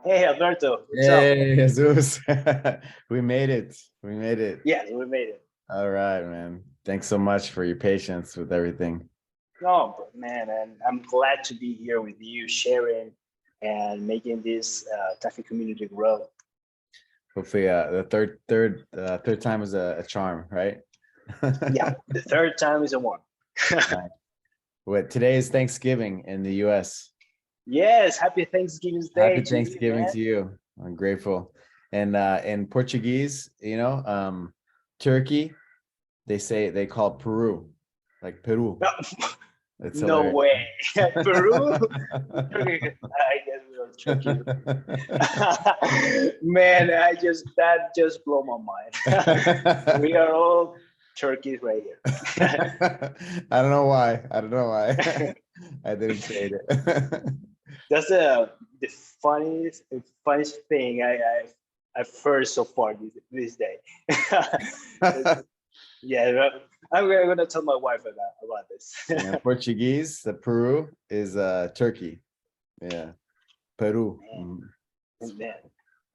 Hey, Alberto, what's up? Hey, Jesus. We made it. We made it. Yes, we made it. All right, man. Thanks so much for your patience with everything. No, but man, and I'm glad to be here with you, sharing and making this TACFIT community grow. Hopefully, the third time is a charm, right? Yeah, the third time is a one. Right. What today is Thanksgiving in the US. Yes, happy Thanksgiving Day Happy to you, Thanksgiving man. to you. I'm grateful. And in Portuguese, Turkey, they call Peru, like Peru. No, It's no hilarious. way. Peru? Turkey. I guess we are Turkey. Man, that just blew my mind. We are all turkeys right here. I don't know why. I don't know why. I didn't say it. That's the funniest thing I've heard so far this day. Yeah, I'm gonna tell my wife about this. Yeah, Portuguese, the Peru is Turkey. Yeah. Peru. Man,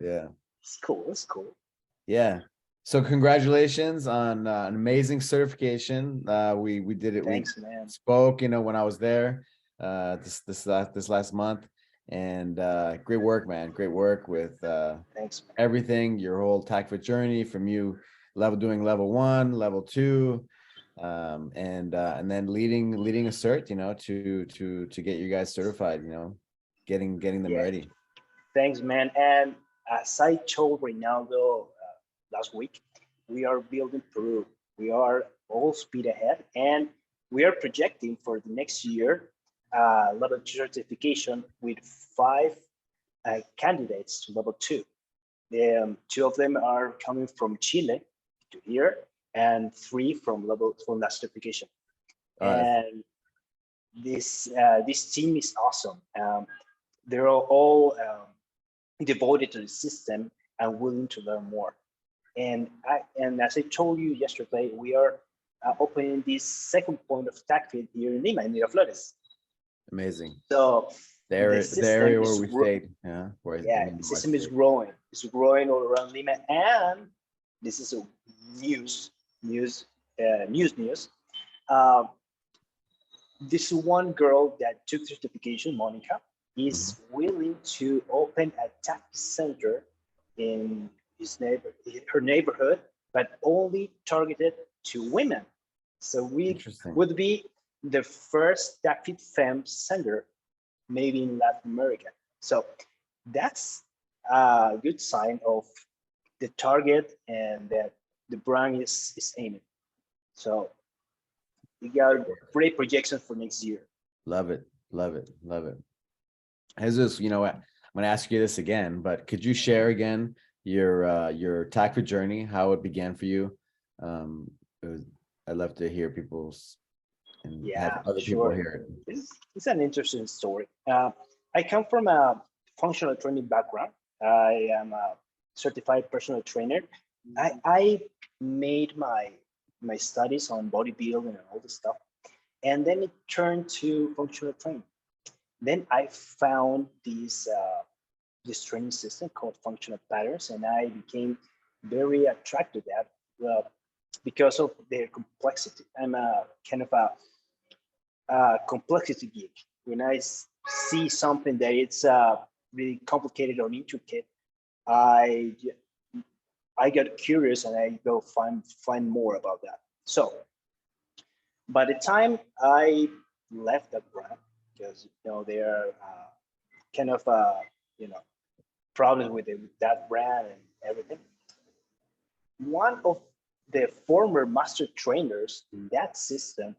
Yeah. it's cool. It's cool. Yeah. So congratulations on an amazing certification. We did it. We Thanks, man. spoke, when I was there this last month, and great work, man. Great work with Thanks, man. everything. Your whole TACFIT journey from you doing level 1, level 2, and then leading a cert, to get you guys certified. Getting them Yeah, ready. thanks, man. And as I told Ronaldo last week, we are building Peru. We are all speed ahead, and we are projecting for the next year level 2 certification with 5 candidates to level 2. Two of them are coming from Chile to here, and 3 from that certification. And this team is awesome. They're all devoted to the system and willing to learn more. And as I told you yesterday, we are opening this second point of TACFIT here in Lima, in Miraflores. Amazing. So The the area where we stayed. Yeah. the system is growing. It's growing all around Lima, and this is a news. Uh, this one girl that took certification, Monica, is willing to open a TACFIT center in her neighborhood, but only targeted to women. So we would be the first TACFIT femme center, maybe in Latin America. So that's a good sign of the target and that the brand is aiming. So we got great projections for next year. Love it. Love it. Love it. Jesus, you know what? I'm going to ask you this again, but could you share again your TACFIT journey, how it began for you? I'd love to hear people's and have other people hear it. It's an interesting story. I come from a functional training background. I am a certified personal trainer. I made my studies on bodybuilding and all this stuff, and then it turned to functional training. Then I found this training system called functional patterns, and I became very attracted to that. Well, because of their complexity. I'm a kind of a complexity geek. When I see something that it's really complicated or intricate, I get curious and I go find more about that. So by the time I left that brand, because there are kind of problems with that brand and everything. One of the former master trainers in that system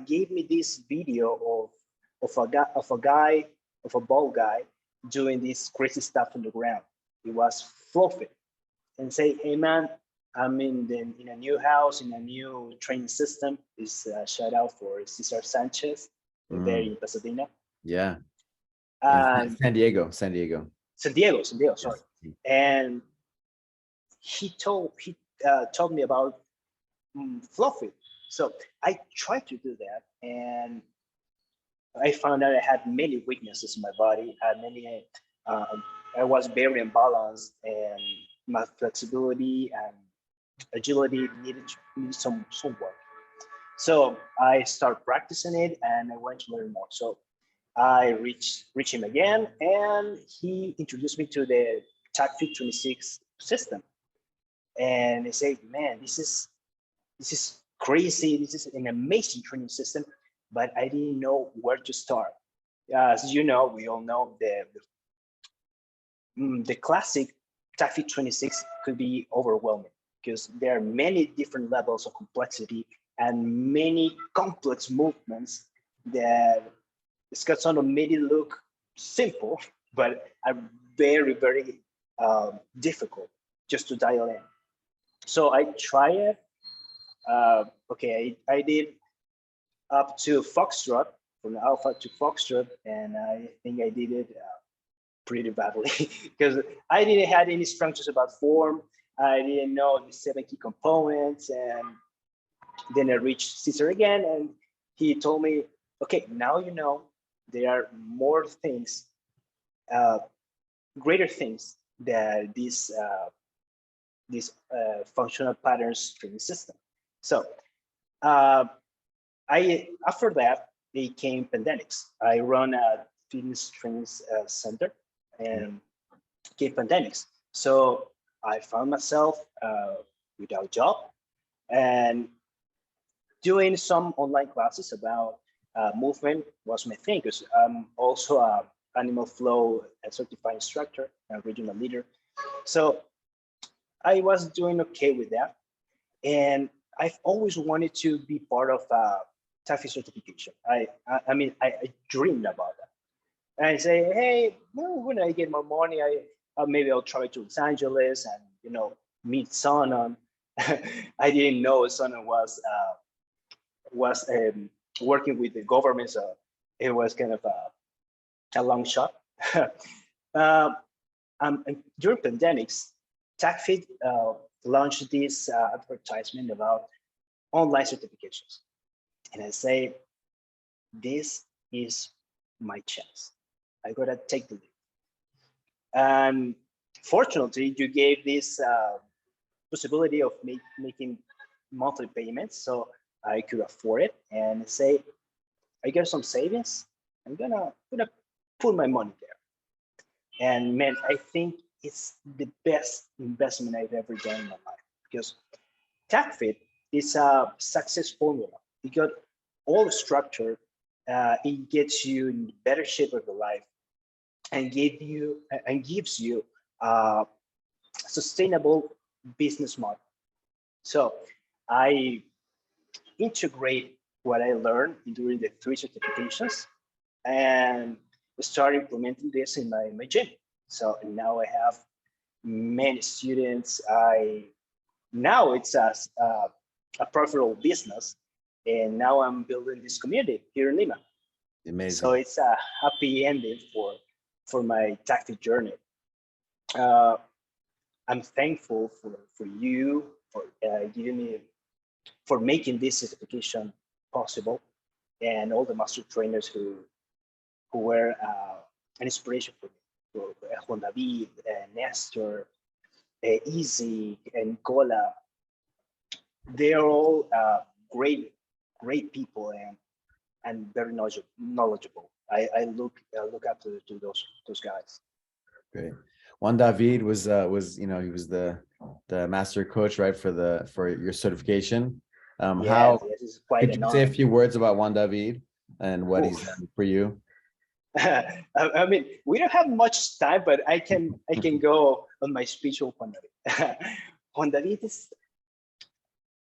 gave me this video of a bald guy doing this crazy stuff on the ground. It was fluffy, and say, "Hey man, I'm in a new house, in a new training system." This shout out for Cesar Sanchez there in Pasadena. Yeah. And San Diego. Sorry. Yes. And he told me about fluffy. So I tried to do that, and I found out I had many weaknesses in my body, many Um, I was very imbalanced, and my flexibility and agility needed some work. So I started practicing it, and I went to learn more. So I reached him again, and he introduced me to the TACFIT 26 system. And I said, "Man, this is crazy. This is an amazing training system," but I didn't know where to start. As you know, we all know the classic TACFIT 26 could be overwhelming because there are many different levels of complexity and many complex movements that Scott made it look simple, but are very, very difficult just to dial in. So I try it. Okay, I did up to Foxtrot, from Alpha to Foxtrot, and I think I did it pretty badly because I didn't have any structures about form. I didn't know the 7 key components, and then I reached Caesar again, and he told me, "Okay, now you know there are more things, uh, greater things that this functional patterns training system." So uh, I after that became pandemics. I run a fitness training center and came pandemics. So I found myself without a job and doing some online classes about movement was my thing because I'm also a animal flow certified instructor and regional leader. So I was doing okay with that. And I've always wanted to be part of TAFE certification. I dreamed about that. And I say, hey, well, when I get more money, maybe I'll try to Los Angeles and meet Sonon. I didn't know Sonon was working with the government, so it was kind of a long shot. um, During pandemics, TACFIT launched this advertisement about online certifications. And I say, this is my chance. I gotta take the lead. And fortunately, you gave this possibility of making monthly payments, so I could afford it. And say, I got some savings. I'm gonna put my money there. And man, I think it's the best investment I've ever done in my life because TACFIT is a success formula. You got all the structure. It gets you in better shape of your life and gives you a sustainable business model. So I integrate what I learned during the 3 certifications and start implementing this in my gym. So now I have many students. Now it's a profitable business, and now I'm building this community here in Lima. Amazing. So it's a happy ending for my tactic journey. I'm thankful for you for for making this certification possible, and all the master trainers who were an inspiration for me. Juan David, Nestor, Easy, and Nicola. They are all great people and very knowledgeable. I look up to those guys. Great. Juan David was he was the master coach, right, for your certification. How Yes, it's quite could you say a few words about Juan David and what he's done for you? I mean, we don't have much time, but I can go on my speech of Juan David. Juan David is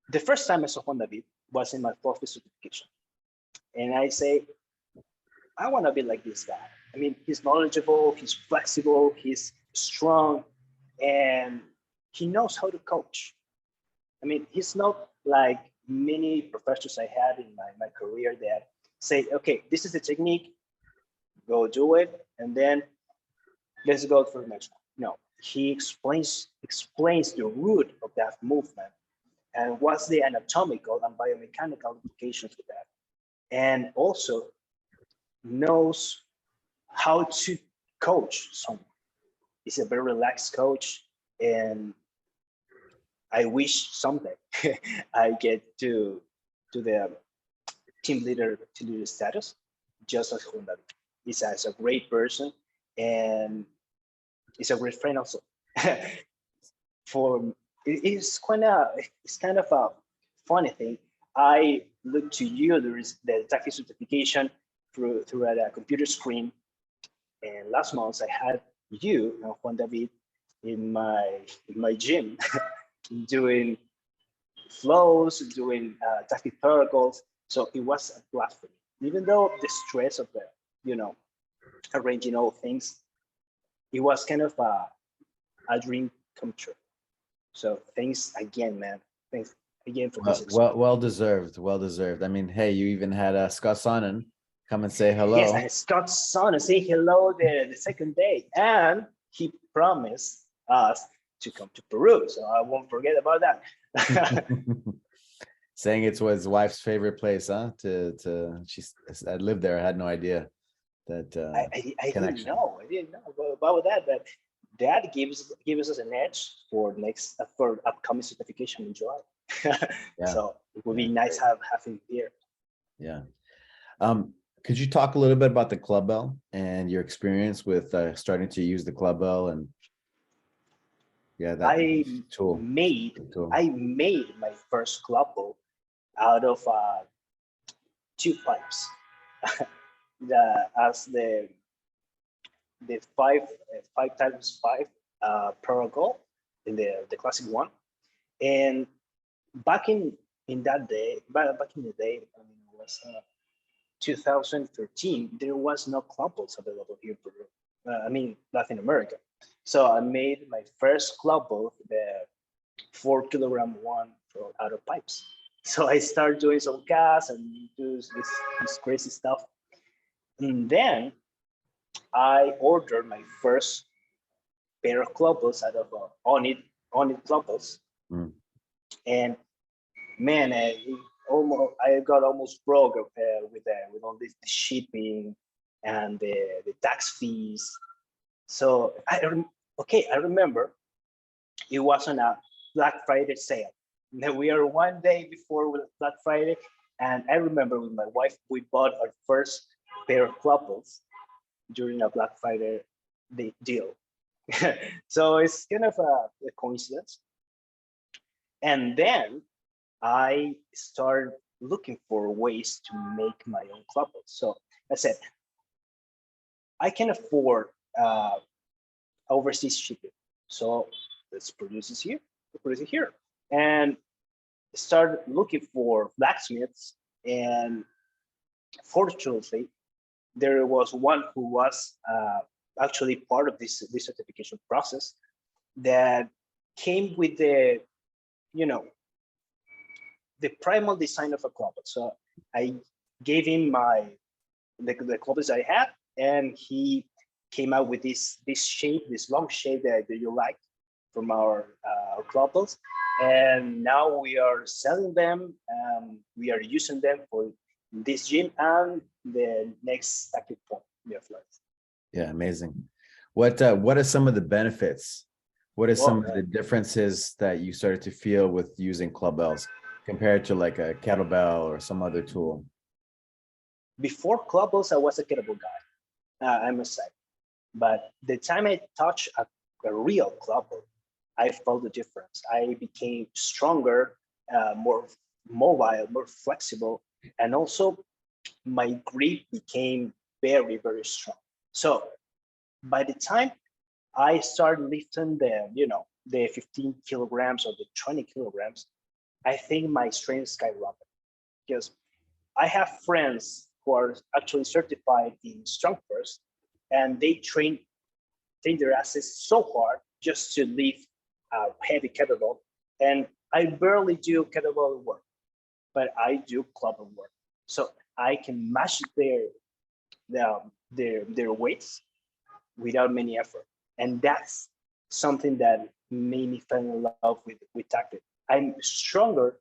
the first time I saw Juan David was in my TOEFL certification, and I say, I want to be like this guy. I mean, he's knowledgeable, he's flexible, he's strong, and he knows how to coach. I mean, he's not like many professors I had in my career that say, okay, this is the technique, go do it, and then let's go for the next one. No, he explains the root of that movement and what's the anatomical and biomechanical implications of that. And also knows how to coach someone. He's a very relaxed coach, and I wish someday I get to the team leader status, just as Juan David. He's a great person, and he's a great friend also. For it's kind of a funny thing. I look to you. There is the TACFIT certification through a computer screen, and last month I had you, Juan David, in my gym doing flows, doing TACFIT protocols. So it was a blast for me. Even though the stress of the, you know, arranging all things, it was kind of a dream come true. So thanks again, man. Thanks again for this experience. Well deserved. Well deserved. I mean, hey, you even had Scott Sonnen come and say hello. Yes, I Scott Son say hello the second day, and he promised us to come to Peru. So I won't forget about that. Saying it was his wife's favorite place, huh? I lived there. I had no idea that I didn't know. I didn't know about that, but that gives us an edge for upcoming certification in July. Yeah. So it would be nice have him here. Yeah. Could you talk a little bit about the club bell and your experience with starting to use the club bell and that tool? I made my first club bell out of 2 pipes. As the 5x5 protocol in the classic one, and back in that day, back in the day, I mean, it was 2013. There was no club balls available here in Peru. I mean, Latin America. So I made my first club ball, the 4-kilogram one out of pipes. So I started doing some casts and do this crazy stuff. And then I ordered my first pair of club balls out of on it club balls. And man, I got almost broke with all this shipping and the tax fees. So I remember it wasn't a Black Friday sale. We are one day before Black Friday, and I remember with my wife we bought our first pair of club balls during a Black Friday deal. So it's kind of a coincidence. And then I started looking for ways to make my own club balls. So I said, I can afford overseas shipping. So let's produce it here. And started looking for blacksmiths. And fortunately, there was one who was actually part of this certification process that came with the primal design of a club. So I gave him the clubs I had, and he came out with this shape, this long shape that you like from our clubs. And now we are selling them. We are using them for this gym and the next active point we have left. Yeah, amazing. What are some of the benefits? What are some of the differences that you started to feel with using club bells compared to like a kettlebell or some other tool? Before club bells, I was a kettlebell guy, I must say. But the time I touched a real club bell, I felt the difference. I became stronger, more mobile, more flexible, and also my grip became very, very strong. So by the time I started lifting the 15 kilograms or the 20 kilograms, I think my strength skyrocketed, because I have friends who are actually certified in strong first, and they train their asses so hard just to lift a heavy kettlebell. And I barely do kettlebell work, but I do club work. So I can match their weights without many effort. And that's something that made me fall in love with TACFIT. I'm stronger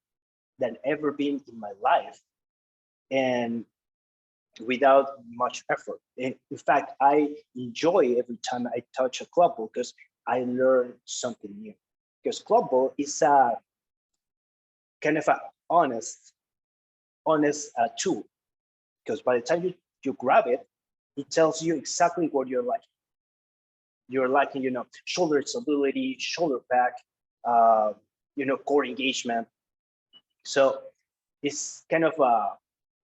than ever been in my life. And without much effort. In fact, I enjoy every time I touch a club ball because I learn something new. Because club ball is a kind of a honest tool. Because by the time you grab it, it tells you exactly what you're like. You're lacking, shoulder stability, shoulder back, core engagement. So it's kind of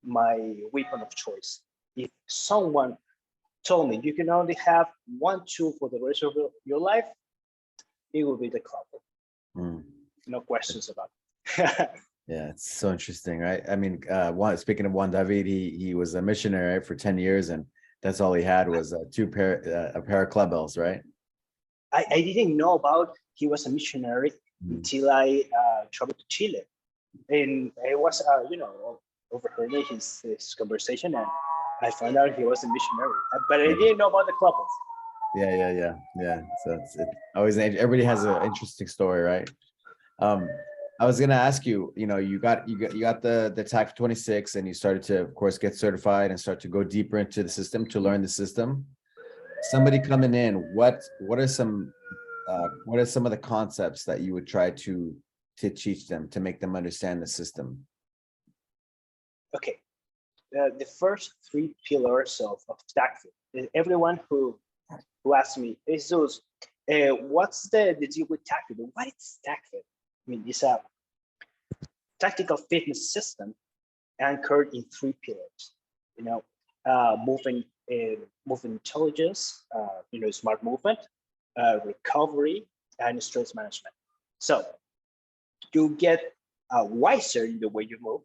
my weapon of choice. If someone told me you can only have one tool for the rest of your life, it will be the club. No questions about it. Yeah, it's so interesting, right? I mean, speaking of Juan David, he was a missionary for 10 years, and that's all he had was a pair of clubbells, right? I didn't know about he was a missionary until I traveled to Chile, and I was overheard his conversation, and I found out he was a missionary, but I didn't know about the clubbells. Yeah. So it's always everybody has an interesting story, right? I was gonna ask you, you got the TACFIT 26, and you started to, of course, get certified and start to go deeper into the system to learn the system. Somebody coming in, what are some of the concepts that you would try to teach them to make them understand the system? Okay, the first three pillars of TACFIT. Everyone who asks me, Jesus, what's the deal with TACFIT? What is TACFIT? I mean, it's a tactical fitness system anchored in three pillars. Movement intelligence, smart movement, recovery, and stress management. So you get wiser in the way you move.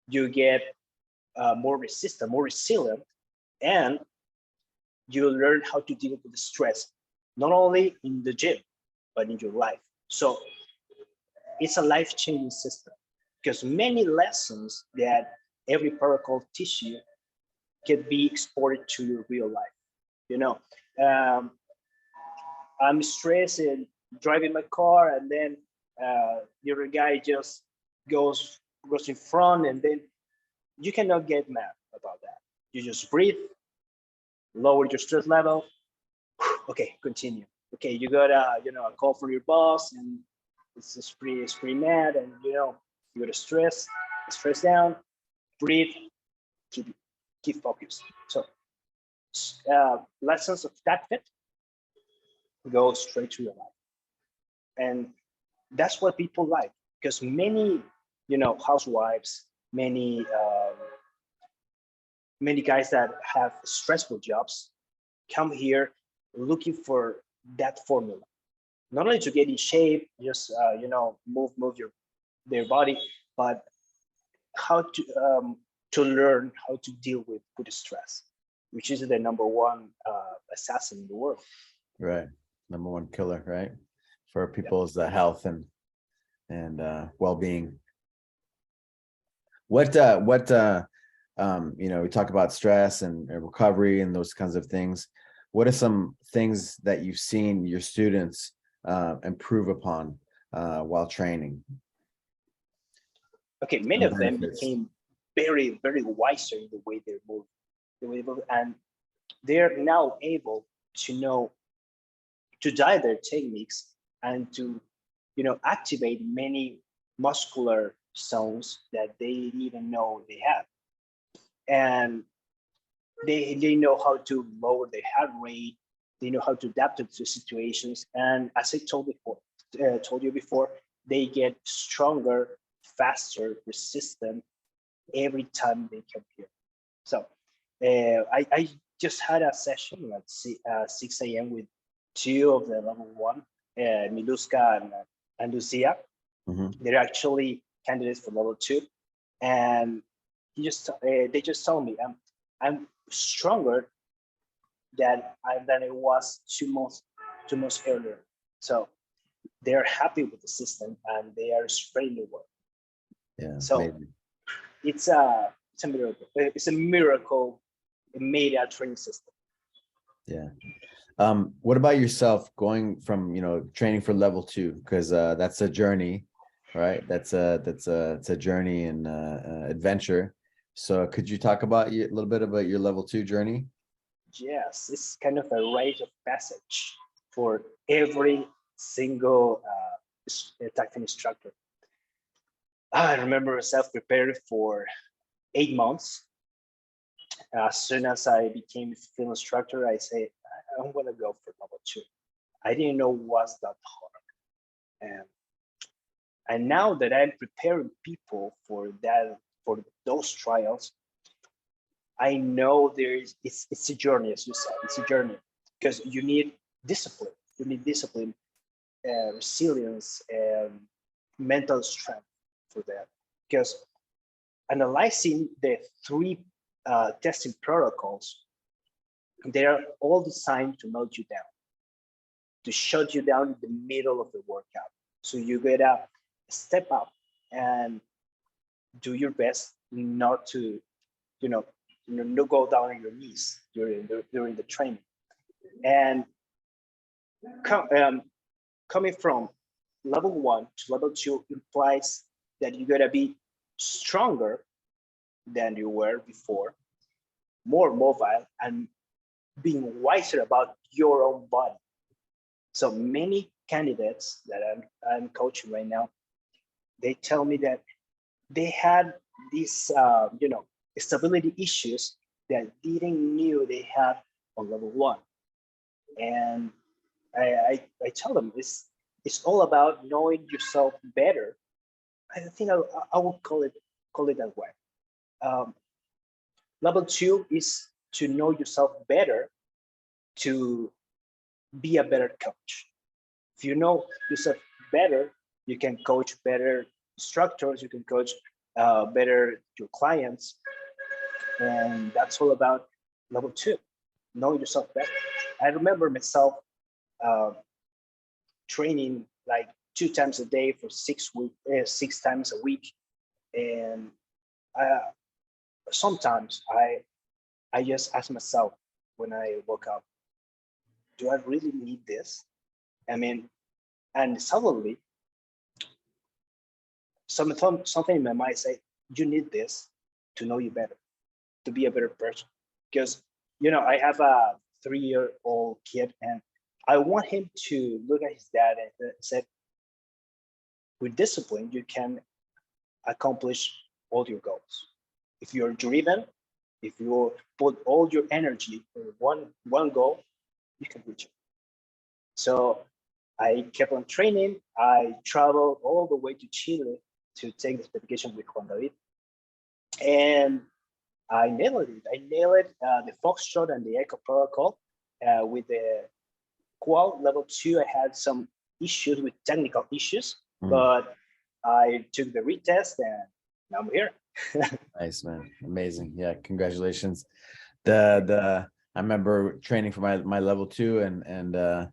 You get more resistant, more resilient, and you learn how to deal with the stress, not only in the gym, but in your life. So it's a life-changing system because many lessons that every protocol teach you can be exported to your real life. I'm stressed and driving my car, and then the other guy just goes in front, and then you cannot get mad about that. You just breathe, lower your stress level. Okay, continue. Okay, you got a call from your boss, and it's pretty mad, and you got to stress down, breathe, keep focused. So lessons of TACFIT go straight to your life, and that's what people like, because many housewives, many guys that have stressful jobs come here looking for that formula, not only to get in shape, just move their body, but how to learn how to deal with stress, which is the number one assassin in the world. Right, number one killer, right, for people's health and well-being. We talk about stress and recovery and those kinds of things. What are some things that you've seen your students improve upon while training? Okay, many of them became very, very wiser in the way they move, and they're now able to dial their techniques and to activate many muscular zones that they didn't even know they have, and they know how to lower their heart rate. They know how to adapt to situations, and as I told you before, they get stronger, faster, resistant every time they come here. So I just had a session at 6 a.m. with two of the level one, Miluska and Lucia. Mm-hmm. They're actually candidates for level 2, and they just told me I'm stronger than I was 2 months earlier. So they're happy with the system, and they are spreading the word. Yeah. So amazing. It's a miracle. It's a miracle. It made a training system. Yeah. What about yourself going from training for level 2, because that's a journey, right? It's a journey and adventure So could you talk about a little bit about your level 2 journey? Yes, it's kind of a rite of passage for every single TACFIT instructor. I remember myself prepared for 8 months. As soon as I became a field instructor, I say, I'm gonna go for level 2. I didn't know what's that hard. And now that I'm preparing people for those trials, I know it's a journey, as you said, it's a journey, because you need discipline. You need discipline, resilience, and mental strength for that. Because analyzing the 3 testing protocols, they are all designed to melt you down, to shut you down in the middle of the workout. So you gotta step up and do your best not to, not go down on your knees during the training. And coming from level 1 to level 2 implies that you gotta be stronger than you were before, more mobile, and being wiser about your own body. So many candidates that I'm coaching right now, they tell me that they had these, stability issues that didn't knew they had on level 1. And I tell them it's all about knowing yourself better. I think I would call it that way. Level 2 is to know yourself better, to be a better coach. If you know yourself better, you can coach better instructors, you can coach better your clients. And that's all about level 2, know yourself better. I remember myself training like 2 times a day for 6 times a week. And sometimes I just ask myself when I woke up, do I really need this? I mean, and suddenly something in my mind say, you need this to know you better, to be a better person. Because, I have a 3-year-old kid, and I want him to look at his dad and say, with discipline, you can accomplish all your goals. If you're driven, if you put all your energy in one goal, you can reach it. So I kept on training. I traveled all the way to Chile to take the certification with Juan David. And I nailed it. I nailed it, the Foxtrot and the Echo protocol. With the Qual level 2, I had some issues with technical issues, but I took the retest and now I'm here. Nice, man. Amazing. Yeah, congratulations. I remember training for my level 2 and I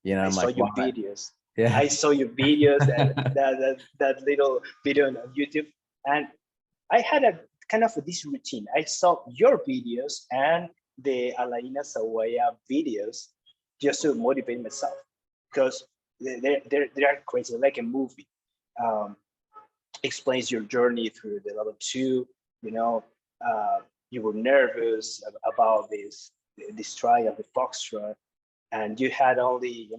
I'm saw like, your wow, videos. yeah. I saw your videos and that little video on YouTube. And I had a kind of this routine. I saw your videos and the Alaina Sawaya videos just to motivate myself, because they're crazy, like a movie. Explains your journey through the level 2. You were nervous about this trial, the Foxtrot, and you had only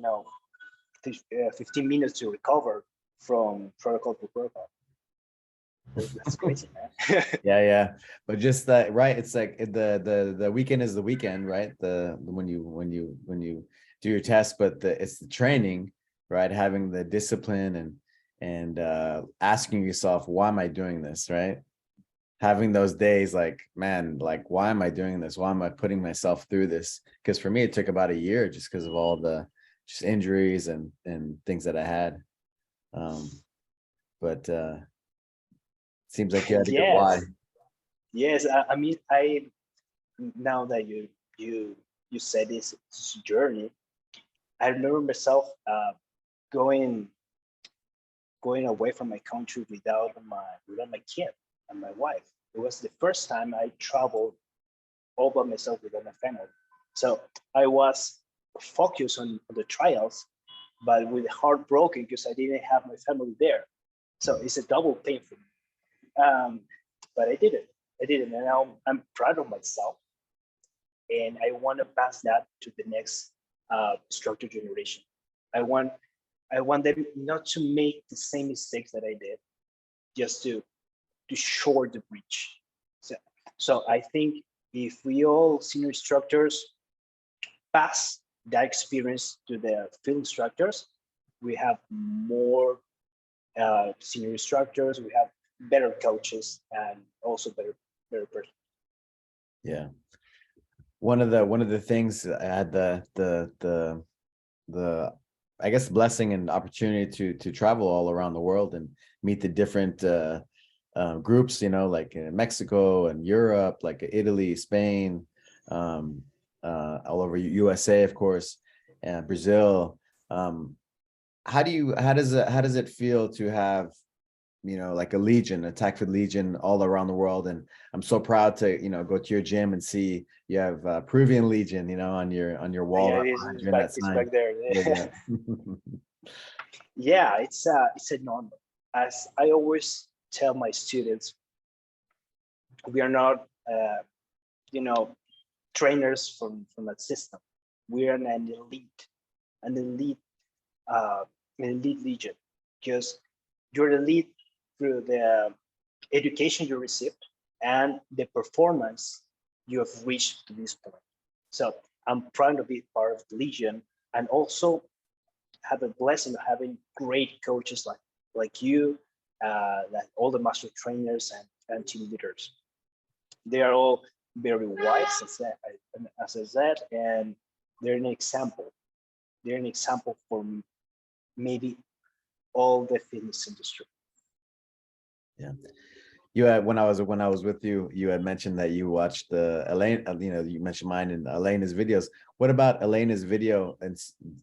15 minutes to recover from protocol to protocol. That's crazy, man. Yeah. But just that, right? It's like the weekend is the weekend, right? When you do your test, but it's the training, right? Having the discipline and asking yourself, why am I doing this, right? Having those days like, man, like, why am I doing this? Why am I putting myself through this? Because for me, it took about a year just because of all the just injuries and things that I had. But seems like you had a good why. Yes. I mean, now that you said this journey, I remember myself going away from my country without my kid and my wife. It was the first time I traveled all by myself without my family. So I was focused on the trials, but with heart broken because I didn't have my family there. So it's a double pain for me. But I did it. I did it, and now I'm proud of myself, and I want to pass that to the next instructor generation. I want I want them not to make the same mistakes that I did, just to short the breach. So, so I think if we all senior instructors pass that experience to the field instructors, we have more senior instructors, we have better coaches, and also better person. Yeah. One of the things I had the I guess blessing and opportunity to travel all around the world and meet the different groups, like in Mexico and Europe, like Italy, Spain, all over USA, of course, and Brazil. How does it feel to have, like a legion, a TACFIT legion all around the world? And I'm so proud to, go to your gym and see you have Peruvian legion, on your wall Yeah, behind you in that it's sign. back there. Yeah. Yeah, it's a normal. As I always tell my students, we are not, you know, trainers from a system. We are an elite, uh, an elite legion, because you're elite through the education you received and the performance you have reached to this point. So I'm proud to be part of the legion, and also have a blessing of having great coaches like you, like all the master trainers and team leaders. They are all very wise, as I said, and they're an example. They're an example for maybe all the fitness industry. Yeah. You had, when I was with you, you had mentioned that you watched the Elaine, you mentioned mine and Elena's videos. What about Elena's video and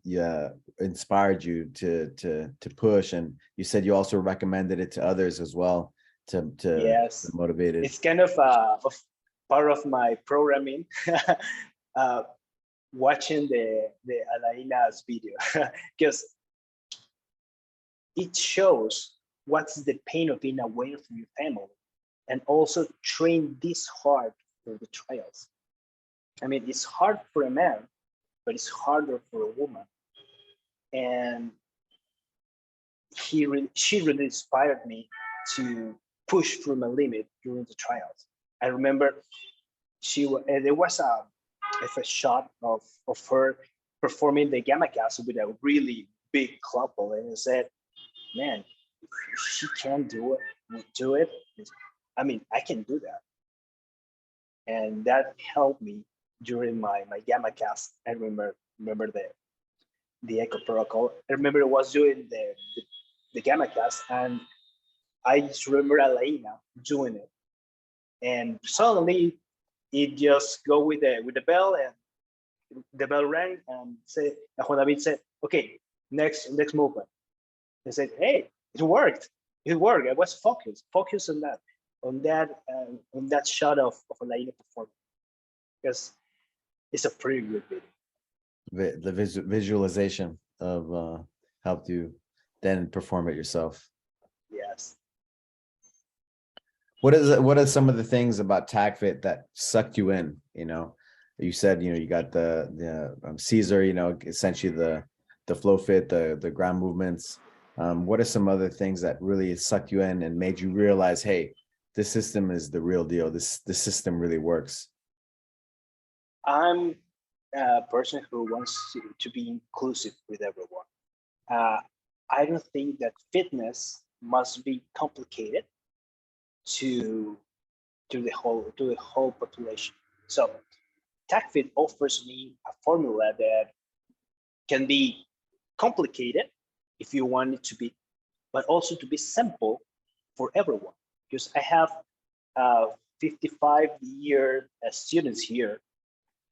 yeah, inspired you to push? And you said you also recommended it to others as well to Yes, motivated. it's kind of part of my programming. uh, Watching the Alaina's video, because it shows what's the pain of being away from your family, and also train this hard for the trials. I mean, it's hard for a man, but it's harder for a woman. And she really inspired me to push through my limit during the trials. I remember there was a shot of her performing the gamma castle with a really big club ball, and I said, man, if she can do it. I mean, I can do that. And that helped me during my gamma cast. I remember the echo protocol. I remember I was doing the gamma cast, and I just remember Alaina doing it. And suddenly it just go with the bell, and the bell rang, and Juan David said, okay, next movement. They said, hey, it worked. It worked. I was focused on that shot of Alaina performing, because it's a pretty good video. The visualization of helped you then perform it yourself. Yes. What are some of the things about TACFIT that sucked you in? You said, you got the Caesar, essentially the flow fit, the ground movements. What are some other things that really sucked you in and made you realize, hey, this system is the real deal. This system really works. I'm a person who wants to be inclusive with everyone. Uh, I don't think that fitness must be complicated to to the whole population. So TACFIT offers me a formula that can be complicated if you want it to be, but also to be simple for everyone. Because I have 55-year students here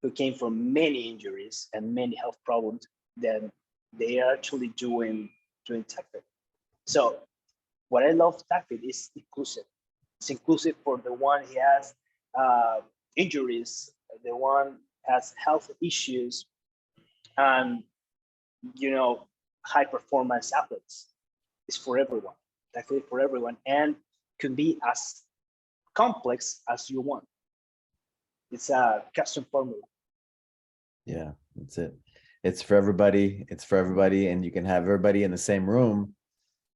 who came from many injuries and many health problems, then they are actually doing TACFIT. So what I love TACFIT is inclusive. It's inclusive for the one who has injuries, the one has health issues, and high performance athletes. It's for everyone, TACFIT for everyone, and can be as complex as you want. It's a custom formula. Yeah, that's it. It's for everybody. It's for everybody, and you can have everybody in the same room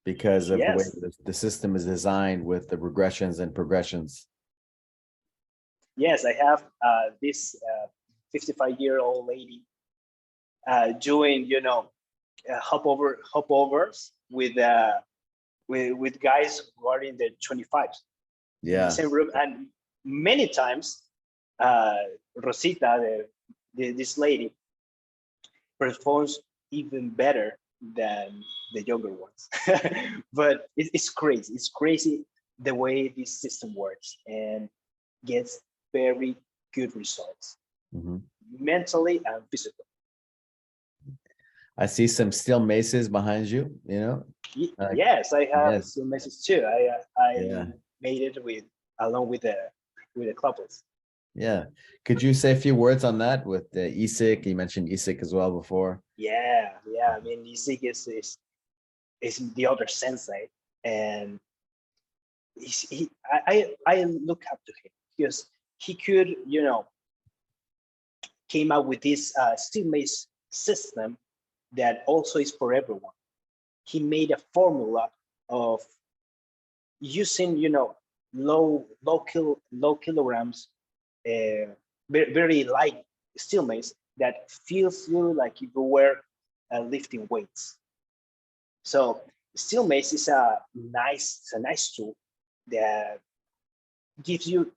because of the way Yes, the system is designed with the regressions and progressions. yes, I have this 55-year-old lady doing, hopovers with guys who are in their 25s in the Yeah, same room, and many times Rosita, this lady, performs even better than the younger ones. But it's crazy. It's crazy the way this system works and gets very good results mhm. mentally and physically. I see some steel maces behind you. You know, Yes, I have yes, still message too. I yeah, made it with along with the couplets. yeah. Could you say a few words on that with the ESIC? You mentioned ESIC as well before. Yeah. I mean, Isik is the other sensei, and I look up to him because he could, came out with this steel mace system that also is for everyone. He made a formula of using, low kilograms, very light steel mace that feels you like you were lifting weights. So steel mace is a nice tool that gives you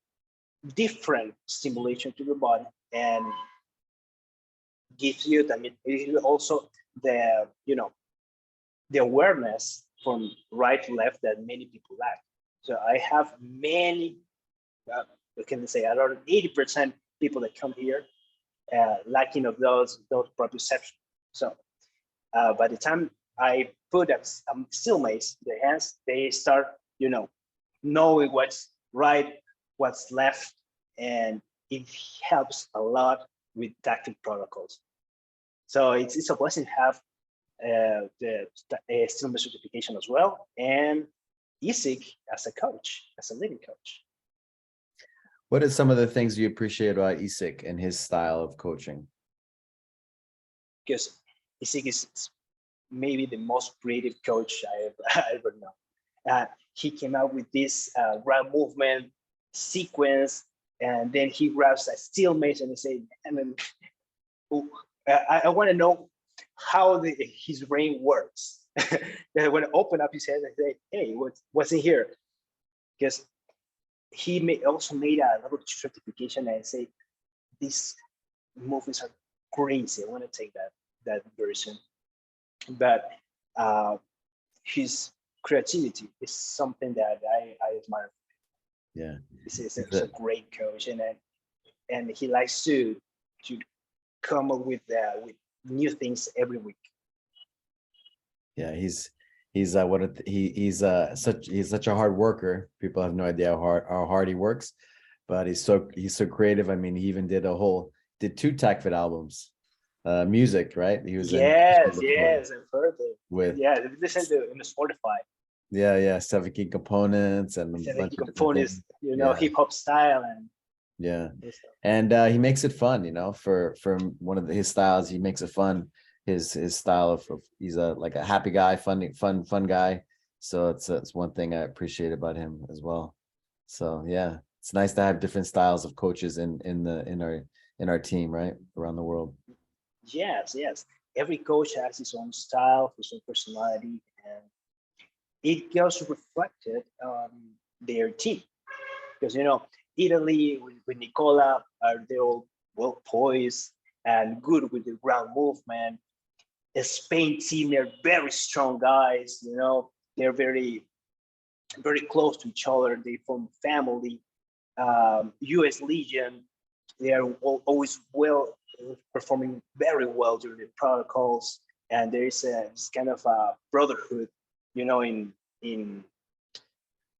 different stimulation to your body and gives you also the the awareness from right to left that many people lack. So I have many, what can I say, around 80% people that come here lacking of those proprioception. So by the time I put a steel mace in their hands, they start, knowing what's right, what's left, and it helps a lot with TACFIT protocols. So it's a blessing to have the steel mace certification as well, and ESIC as a coach, as a living coach. What are some of the things you appreciate about ESIC and his style of coaching? Because ESIC is maybe the most creative coach I ever know. He came out with this ground movement sequence, and then he grabs a steel mace and he said, and then I want to know how his brain works. When I open up his head, I say, hey, what's in here? Because he also made a level 2 certification and say, these movements are crazy. I want to take that version. But his creativity is something that I admire. Yeah, He's a great coach, and he likes to come up with new things every week. yeah, he's he's such a hard worker. People have no idea how hard he works, but he's so creative. I mean, he even did 2 TACFIT albums, music, right? He was in Yes, I've heard it. with Yeah, listen to in the Spotify. yeah, 7 key components and a Listen bunch to of different components, things. Yeah, hip hop style and yeah, stuff. and he makes it fun, for one of his styles. He makes it fun. His style of he's like a happy guy, fun guy. So it's one thing I appreciate about him as well. So yeah, it's nice to have different styles of coaches in our team, right, around the world. Yes. Every coach has his own style, his own personality, and it gets reflected on their team. Because Italy with Nicola are they all well poised and good with the ground movement. The Spain team, they're very strong guys. They're very very close to each other. They form family. U.S. Legion, they are always performing very well during the protocols, and there is this kind of a brotherhood, in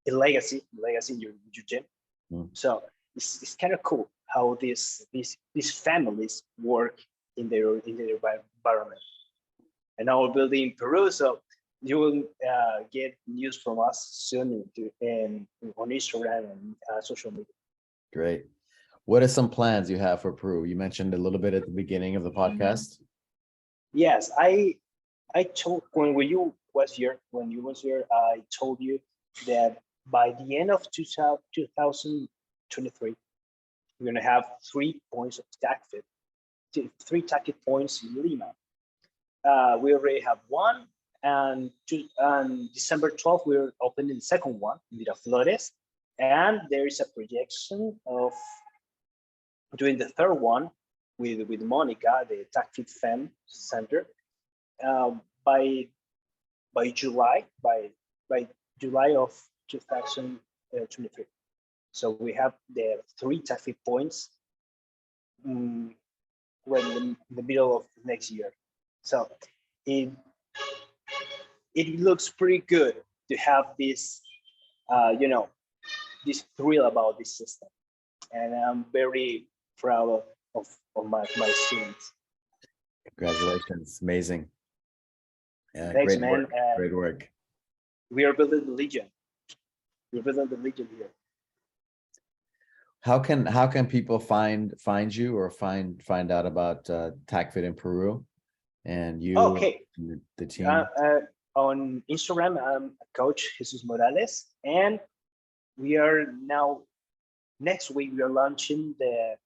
legacy in your gym. Mm. So it's kind of cool how these families work in their environment. And now we're building in Peru, so you will get news from us soon on Instagram and social media. Great. What are some plans you have for Peru? You mentioned a little bit at the beginning of the podcast. Yes, I told when you was here, I told you that by the end of 2023, we're gonna have 3 points of TACFIT, three TACFIT points in Lima. We already have one, and December 12th, we're opening the second one in Miraflores, and there is a projection of doing the third one with Monica, the TACFIT Fem Center, by July of 2023. So we have the 3 TACFIT points when in the middle of next year. So it looks pretty good to have this, this thrill about this system, and I'm very proud of my students. Congratulations. Amazing. Yeah, Thanks, great man. work. Great work. We are building the legion. We're building the legion here. How can people find you or find out about TACFIT in Peru and you? Okay. And the team? On Instagram, I'm Coach Jesus Morales, and we are now, next week, we are launching the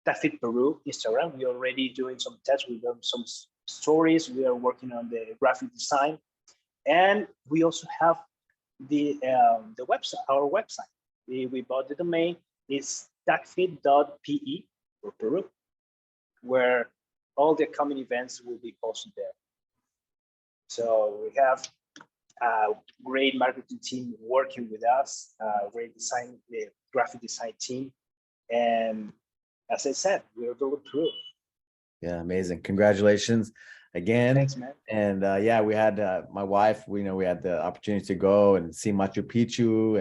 TACFIT Peru Instagram. We're already doing some tests. We've done some stories. We are working on the graphic design, and we also have the website. Our website. We bought the domain. It's tacfit.pe for Peru, where all the coming events will be posted there. So we have a great marketing team working with us, great design, the graphic design team, and as I said, we're going through. Yeah, amazing. Congratulations again. Thanks, man. And yeah, we had my wife, we had the opportunity to go and see Machu Picchu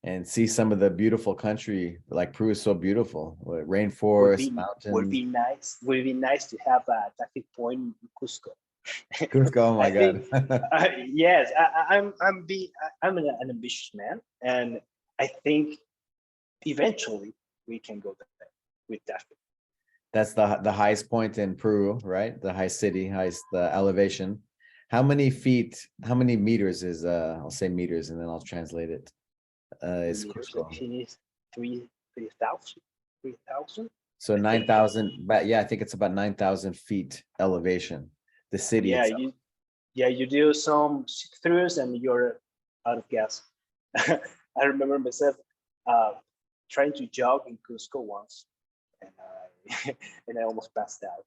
and see some of the beautiful country. Like Peru is so beautiful. Rainforest, mountains. Would be nice to have a TACFIT point in Cusco. Cusco, oh my God. Yes, I'm an ambitious man, and I think eventually we can go there with TACFIT. That's the highest point in Peru, right? The highest elevation. How many meters is I'll say meters and then I'll translate it. Is Cusco? 3,000. So 9,000, but yeah, I think it's about 9,000 feet elevation. The city. Yeah, you do some throughs and you're out of gas. I remember myself trying to jog in Cusco once, and I almost passed out.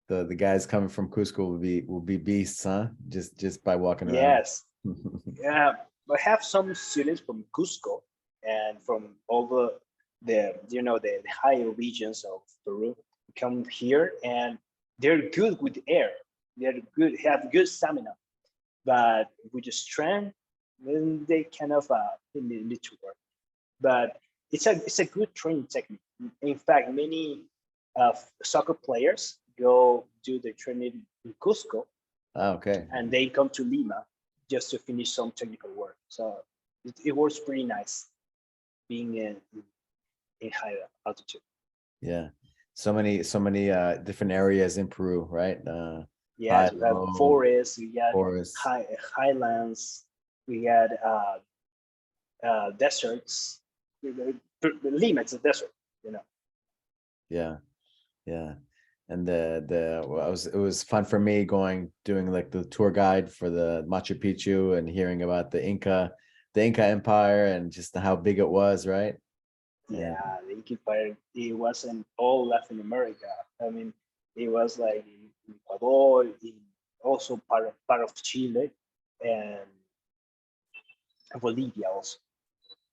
The guys coming from Cusco will be beasts, huh? Just by walking around. Yes. Yeah, I have some students from Cusco and from all the higher regions of Peru come here, and they're good with air. They're good, have good stamina, but with the strength, then they kind of need to work. But it's a good training technique. In fact, many soccer players go do the training in Cusco. Okay. And they come to Lima just to finish some technical work. So it works pretty nice being in higher altitude. Yeah. So many different areas in Peru, right? Yeah, we have forests, we got highlands, we got deserts. Lima is a desert, Yeah. And it was fun for me doing like the tour guide for the Machu Picchu and hearing about the Inca Empire and just how big it was, right? Yeah, the Inca Empire, it wasn't all Latin America. I mean, it was like in Ecuador, also part of Chile, and Bolivia also.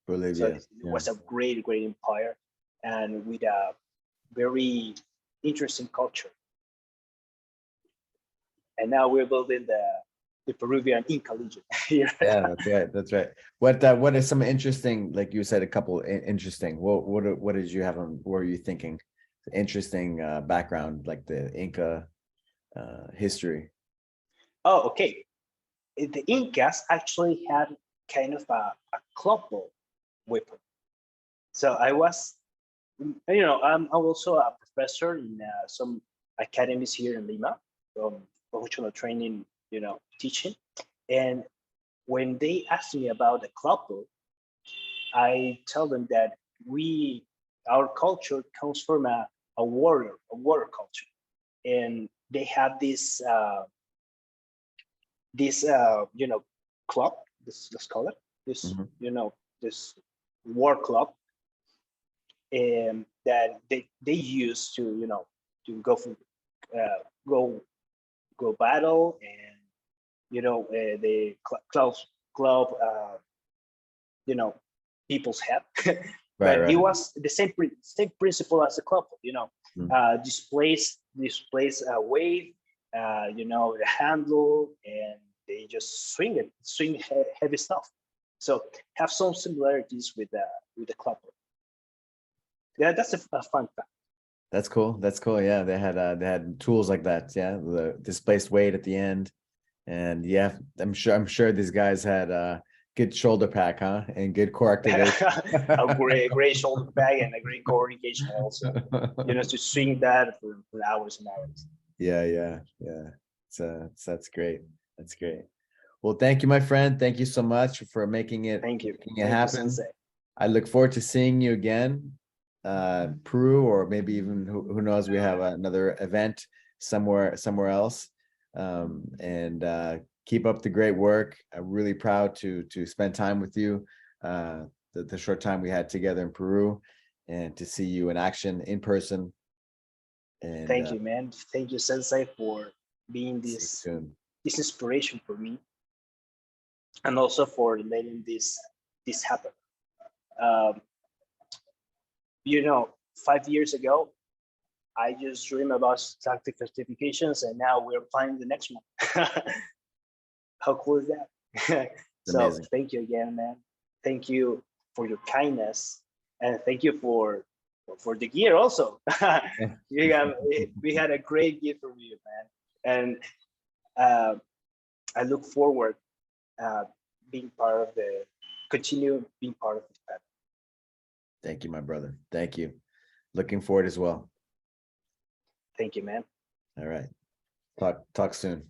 Bolivia. So it was a great empire, and with a very interesting culture. And now we're building the Peruvian Inca Legion here. Yeah, that's right. What is some interesting, like you said, a couple interesting, what did you have on, what were you thinking? Interesting background, like the Inca history. Oh, okay. The Incas actually had kind of a club weapon. So I was, I'm also a professor in some academies here in Lima, from functional training, teaching. And when they asked me about the club book, I tell them that our culture comes from a warrior culture, and they have this club. Let's call it this, Mhm. this war club, and that they use to go for uh, go go battle, and the club you know people's head. Right, But it right. was the same principle as the club, Mm. displays a weight, the handle, and they just swing heavy stuff. So have some similarities with the club. Yeah, that's a fun fact. That's cool. That's cool. Yeah, they had tools like that. Yeah, the displaced weight at the end, and yeah, I'm sure these guys had good shoulder pack, huh, and good core activation. A great shoulder bag and a great coordination also. To swing that for hours and hours. Yeah, yeah, yeah. That's great. That's great. Well, thank you, my friend. Thank you so much for making it Thank you, happen. Sensei. I look forward to seeing you again, Peru, or maybe even who knows, we have another event somewhere else. And keep up the great work. I'm really proud to spend time with you. The short time we had together in Peru, and to see you in action in person. And Thank you, man. Thank you, Sensei, for being see you soon. this inspiration for me, and also for letting this happen. Um, 5 years ago, I just dreamed about TACFIT certifications, and now we're planning the next one. How cool is that? It's So amazing. thank you again, man. Thank you for your kindness, and thank you for the gear also. We had a great gift from you, man, and uh, I look forward uh, being part of continue being part of this path. Thank you, my brother. Thank you. Looking forward as well. Thank you, man. All right. Talk soon.